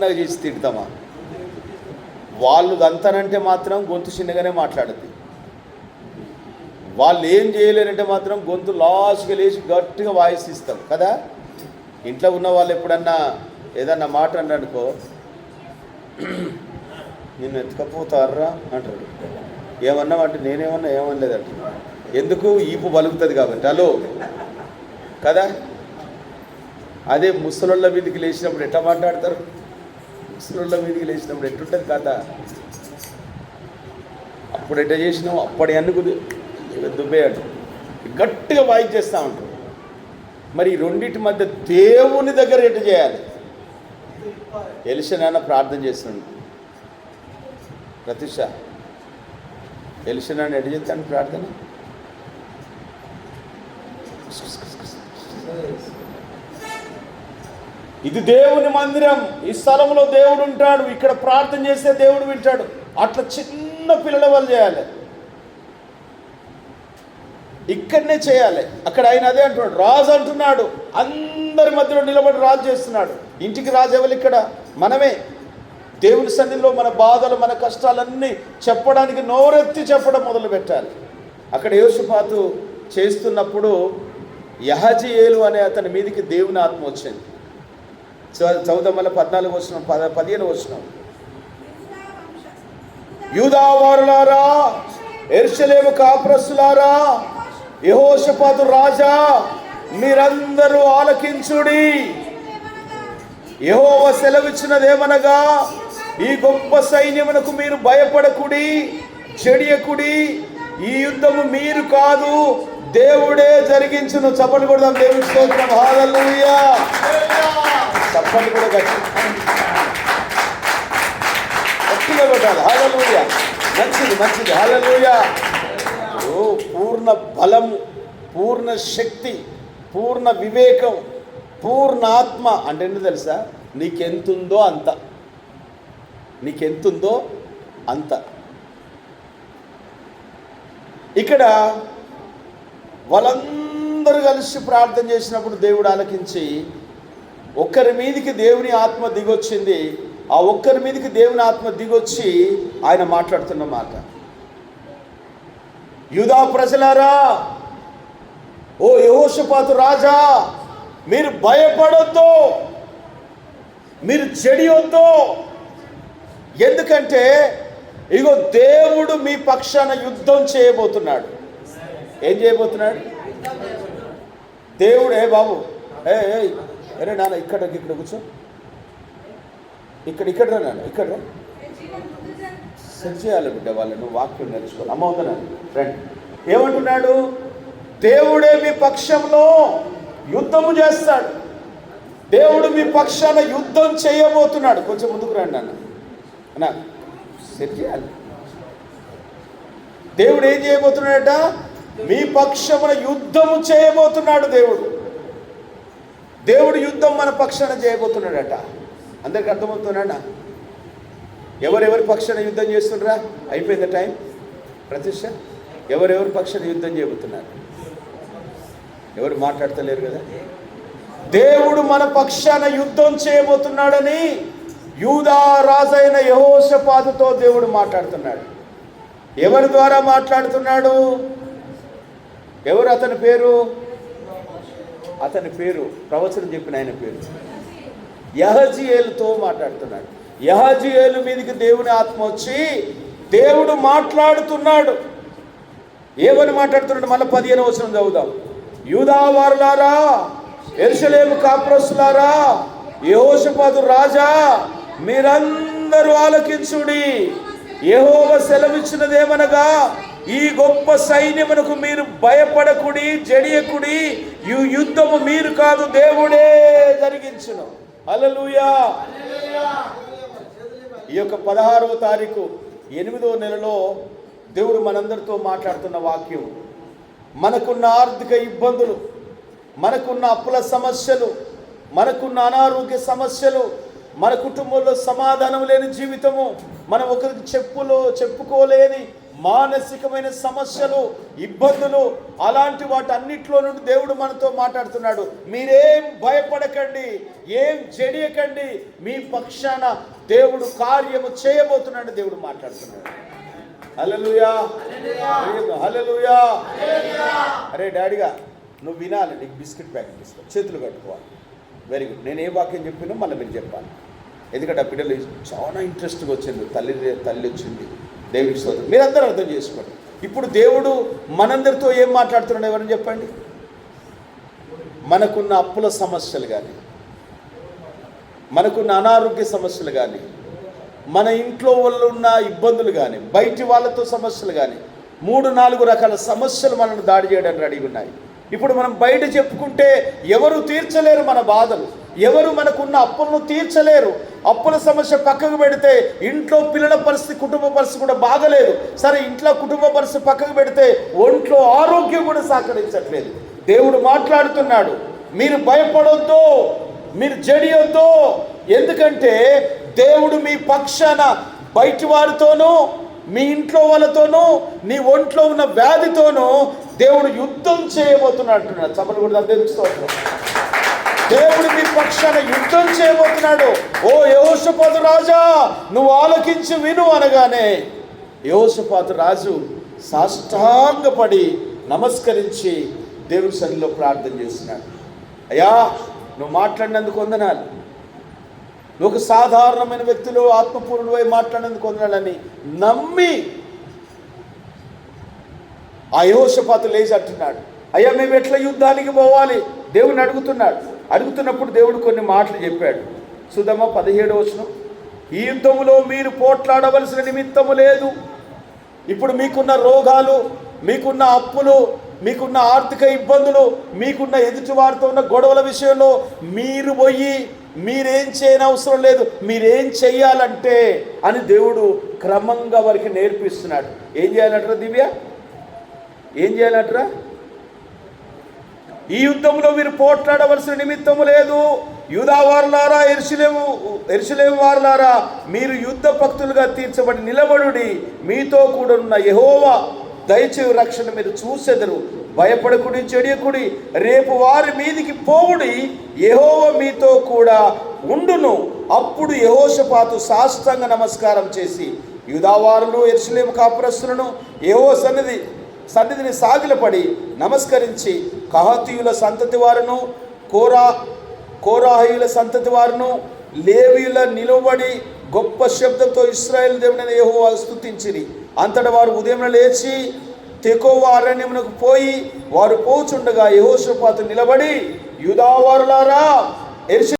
పండగ చేసి తిడతామా? వాళ్ళు దంతనంటే మాత్రం గొంతు చిన్నగానే మాట్లాడుద్ది. వాళ్ళు ఏం చేయలేరంటే మాత్రం గొంతు లాస్ట్గా లేచి గట్టిగా వాయిస్ ఇస్తాం కదా. ఇంట్లో ఉన్న వాళ్ళు ఎప్పుడన్నా ఏదన్నా మాట అన్నాడుకో, నిన్ను ఎత్తుకపోతారా అంటాడు. ఏమన్నామంటే నేనేమన్నా ఏమనలేదంట. ఎందుకు? ఈపు బలుగుతుంది కాబట్టి. హలో కదా. అదే ముసలోళ్ళ మీదకి లేచినప్పుడు ఎట్లా మాట్లాడతారు? ముసలోళ్ళ మీదకి లేచినప్పుడు ఎట్లుంటుంది కథ? అప్పుడు ఎట్లా చేసినావు అప్పటి అన్నుకు దుబ్బేయడు, గట్టిగా వాయిస్ చేస్తూ ఉంటారు. మరి ఈ రెండింటి మధ్య దేవుని దగ్గర ఎట్లా చేయాలి? ఎలిషా నాన్న ప్రార్థన చేస్తున్నాడు. ప్రతిష్ట ఎలిషా నాన్న ఎట్లా చేస్తాను ప్రార్థన? ఇది దేవుని మందిరం, ఈ స్థలంలో దేవుడు ఉంటాడు, ఇక్కడ ప్రార్థన చేస్తే దేవుడు వింటాడు. అట్లా చిన్న పిల్లల వాళ్ళు చేయాలి, ఇక్కడనే చేయాలి. అక్కడ ఆయన అదే అంటున్నాడు, రాజు అంటున్నాడు, అందరి మధ్యలో నిలబడి రాజు చేస్తున్నాడు. ఇంటికి రాజు ఎవరు? ఇక్కడ మనమే. దేవుని సన్నిధిలో మన బాధలు, మన కష్టాలన్నీ చెప్పడానికి నోరెత్తి చెప్పడం మొదలు పెట్టాలి. అక్కడ యోషపాతు చేస్తున్నప్పుడు యహజీయేలు అనే అతని మీదికి దేవుని ఆత్మ వచ్చింది. చౌదమ్మల 14 వచనం 15 వచనం. యూదా వారులారా, యెరూషలేము కాపురస్తులారా, యెహోషాపాతు రాజా, మీరందరూ ఆలకించుడి. యెహోవా సెలవిచ్చినదేమనగా, ఈ గొప్ప సైన్యమునకు మీరు భయపడకుడి, చెడియకుడి. ఈ యుద్ధము మీరు కాదు, దేవుడే జరిగించును. చప్పట్లు కొడదాం దేవుని స్తోత్రం. హల్లెలూయా. చప్పట్లు కూడా గట్టిగా కొట్టాలి. హల్లెలూయా. మంచిది మంచిది. హల్లెలూయా. పూర్ణ బలం, పూర్ణ శక్తి, పూర్ణ వివేకం, పూర్ణ ఆత్మ అంటే ఏంటో తెలుసా? నీకెంతుందో అంత, నీకెంతుందో అంత. ఇక్కడ వాళ్ళందరూ కలిసి ప్రార్థన చేసినప్పుడు దేవుడు ఆలకించి ఒక్కరి మీదికి దేవుని ఆత్మ దిగొచ్చింది. ఆ ఒక్కరి మీదికి దేవుని ఆత్మ దిగొచ్చి ఆయన మాట్లాడుతున్న మాట, యూదా ప్రజలారా, ఓ యెహోషాపాతు రాజా, మీరు భయపడొద్దు, మీరు చెడియొద్దు. ఎందుకంటే ఇగో దేవుడు మీ పక్షాన యుద్ధం చేయబోతున్నాడు. ఏం చేయబోతున్నాడు దేవుడు? బాబు అరే నాన్న ఇక్కడ కూర్చో, ఇక్కడ రా నాన్న, ఇక్కడ రా. సెట్ చేయాలి బిడ్డ వాళ్ళను, వాక్యం నేర్చుకోవాలి. అమ్మ ఉందా ఫ్రెండ్? ఏమంటున్నాడు? దేవుడే మీ పక్షంలో యుద్ధము చేస్తాడు, దేవుడు మీ పక్షాన యుద్ధం చేయబోతున్నాడు. కొంచెం ముందుకు రండి అన్న, సెట్ చేయాలి. దేవుడు ఏం చేయబోతున్నాడట? మీ పక్షమున యుద్ధము చేయబోతున్నాడు. దేవుడు యుద్ధం మన పక్షాన చేయబోతున్నాడట. అందరికి అర్థమవుతున్నాడా? ఎవరెవరి పక్షాన యుద్ధం చేస్తుండ్రా? అయిపోయింది టైం. ప్రతిష్ట ఎవరెవరి పక్షాన యుద్ధం చేయబోతున్నారు? ఎవరు మాట్లాడతలేరు కదా. దేవుడు మన పక్షాన యుద్ధం చేయబోతున్నాడని యూదా రాజైన యెహోషాపాతుతో దేవుడు మాట్లాడుతున్నాడు. ఎవరి ద్వారా మాట్లాడుతున్నాడు? ఎవరు అతని పేరు? అతని పేరు ప్రవచనం చెప్పిన ఆయన పేరు యహజీయేలుతో మాట్లాడుతున్నాడు. యహజీయేలు మీదకి దేవుని ఆత్మ వచ్చి దేవుడు మాట్లాడుతున్నాడు. ఏమని మాట్లాడుతున్నాడు? మళ్ళీ 15వ వచనం చదువుదాం. యూదా వారులారా, యెరూషలేము కాపురస్తులారా, యెహోషాపాతు రాజా, మీరందరూ ఆలకించుడి. యెహోవా సెలవిచ్చినదేమనగా, ఈ గొప్ప సైన్యమునకు మీరు భయపడకుడి, జడియకుడి. ఈ యుద్ధము మీరు కాదు, దేవుడే జరిగించును. హల్లెలూయా. ఈ యొక్క 16వ తారీఖు 8వ నెలలో దేవుడు మనందరితో మాట్లాడుతున్న వాక్యం, మనకున్న ఆర్థిక ఇబ్బందులు, మనకున్న అప్పుల సమస్యలు, మనకున్న అనారోగ్య సమస్యలు, మన కుటుంబంలో సమాధానం లేని జీవితము, మనం ఒకరికి చెప్పుకోలేని మానసికమైన సమస్యలు, ఇబ్బందులు, అలాంటి వాటన్నిటిలో నుండి దేవుడు మనతో మాట్లాడుతున్నాడు. మీరేం భయపడకండి, ఏం జడియకండి, మీ పక్షాన దేవుడు కార్యము చేయబోతున్నాడు దేవుడు మాట్లాడుతున్నాడు. హల్లెలూయా, హల్లెలూయా. అరే డాడీగా నువ్వు వినాలి, నీకు బిస్కెట్ ప్యాకెట్ ఇస్తాను, చేతులు కట్టుకోవాలి. Very good. నేను ఏ వాక్యం చెప్పినా మళ్ళీ మీరు చెప్పాలి, ఎందుకంటే ఆ బిడ్డలు చాలా ఇంట్రెస్ట్గా వచ్చింది. తల్లి వచ్చింది, దేవుడికి స్తోత్రం. మీరందరూ అర్థం చేసుకోండి. ఇప్పుడు దేవుడు మనందరితో ఏం మాట్లాడుతున్నాడు ఎవరని చెప్పండి. మనకున్న అప్పుల సమస్యలు కానీ, మనకున్న అనారోగ్య సమస్యలు కానీ, మన ఇంట్లో వాళ్ళు ఉన్న ఇబ్బందులు కానీ, బయటి వాళ్ళతో సమస్యలు కానీ, 3-4 రకాల సమస్యలు మనల్ని దాడి చేయడానికి రెడీగా ఉన్నాయి. ఇప్పుడు మనం బయట చెప్పుకుంటే ఎవరు తీర్చలేరు మన బాధలు, ఎవరు మనకున్న అప్పులను తీర్చలేరు. అప్పుల సమస్య పక్కకు పెడితే ఇంట్లో పిల్లల పరిస్థితి, కుటుంబ పరిస్థితి కూడా బాగలేదు. సరే, ఇంట్లో కుటుంబ పరిస్థితి పక్కకు పెడితే ఒంట్లో ఆరోగ్యం కూడా సహకరించట్లేదు. దేవుడు మాట్లాడుతున్నాడు, మీరు భయపడొద్దు, మీరు జడియొద్దు. ఎందుకంటే దేవుడు మీ పక్షాన బయటి వారితోనూ, మీ ఇంట్లో వాళ్ళతోనూ, నీ ఒంట్లో ఉన్న వ్యాధితోనూ దేవుడు యుద్ధం చేయబోతున్నాడు అంటున్నాడు. సభలు కూడా తెలుసుకోవచ్చు. దేవుడు మీ పక్షాన యుద్ధం చేయబోతున్నాడు. ఓ యెహోషాపాతు రాజా, నువ్వు ఆలకించి విను అనగానే యెహోషాపాతు రాజు సాష్టాంగపడి నమస్కరించి దేవుని సన్నిధిలో ప్రార్థన చేస్తున్నాడు. అయ్యా, నువ్వు మాట్లాడినందుకు వందనాలు. నువ్వు ఒక సాధారణమైన వ్యక్తులు ఆత్మపూర్ణుడై మాట్లాడినందుకు వందనాలని నమ్మి ఆ యెహోషాపాతు లేచి అంటున్నాడు, అయ్యా మేము ఎట్లా యుద్ధానికి పోవాలి దేవుని అడుగుతున్నప్పుడు దేవుడు కొన్ని మాటలు చెప్పాడు. సుధమ 17వ వచనం, ఈ యుద్ధములో మీరు పోట్లాడవలసిన నిమిత్తము లేదు. ఇప్పుడు మీకున్న రోగాలు, మీకున్న అప్పులు, మీకున్న ఆర్థిక ఇబ్బందులు, మీకున్న ఎదుటి వారితో ఉన్న గొడవల విషయంలో మీరు పోయి మీరేం చేయనవసరం లేదు. మీరేం చెయ్యాలంటే అని దేవుడు క్రమంగా వారికి నేర్పిస్తున్నాడు. ఏం చేయాలంటారా దివ్య? ఏం చేయాలంటారా? ఈ యుద్ధంలో మీరు పోట్లాడవలసిన నిమిత్తము లేదు. యూదా వారులారా, యెరూషలేము వారులారా, మీరు యుద్ధ భక్తులుగా తీర్చబడి నిలబడుడి. మీతో కూడా ఉన్న యెహోవా దయచేసి రక్షణ మీరు చూసెదరు. భయపడకుడి, చెడియకుడి. రేపు వారి మీదికి పోవుడి, యెహోవా మీతో కూడా ఉండును. అప్పుడు యెహోషాపాతు సాష్టాంగ నమస్కారం చేసి యూదావారులు, యెరూషలేము కాపురస్తులను యెహోవా సన్నిధిని సాగిలపడి నమస్కరించి, కహాతీయుల సంతతి వారును, కోరాహీయుల సంతతి వారును, లేవీయుల నిలబడి గొప్ప శబ్దంతో ఇశ్రాయేలు దేవుడైన యెహోవా స్తుతించిరి. అంతటా వారు ఉదయం లేచి తెకోవ అరణ్యమునకు పోయి, వారు పోచుండగా యెహోషాపాతు నిలబడి, యూదావారులారా,